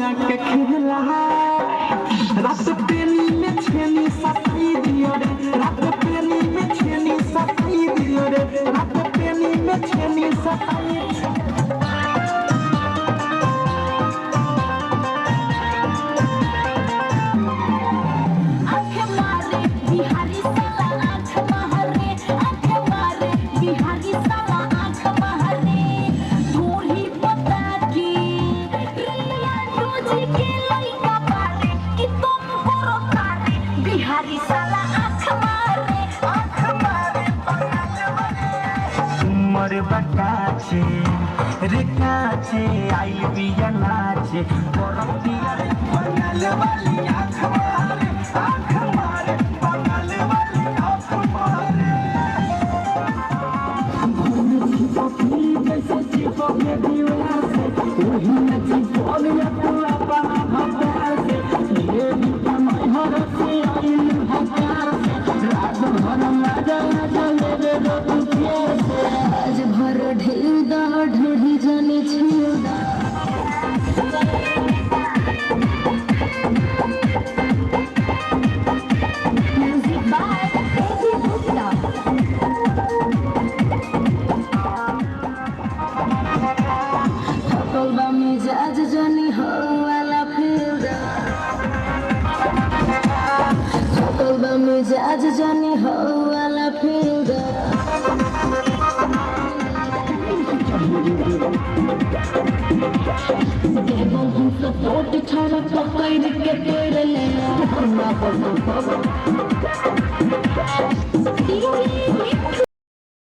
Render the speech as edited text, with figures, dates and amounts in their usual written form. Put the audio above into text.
माया के खेला रात पेनी में छेनी सताई दियो रे रात पेनी में छेनी सताई दियो रे रात पेनी में छेनी सताई बकाचे रे काचे आइल बिया नाचे बरतिया रे बंगाल वाली आँख मारे बंगाल वाली आँख मारे चिपकी जैसे चिपके दीवार से वही न चिपक या पूरा पना भकार से ये भी कमाई हर से आइल भकार से रात भर मजा ले दे दो तू से आज भर ढेलदा ढेरी जाने छिलदा म्यूजिक बाय एजी गुप्ता थकलबा मिजाज जानी हो वाला फिल्दा थकलबा मिजाज जानी हो वाला फिल्दा देवों हम सपोर्ट छाड़ा पकड़ के तेरे लेना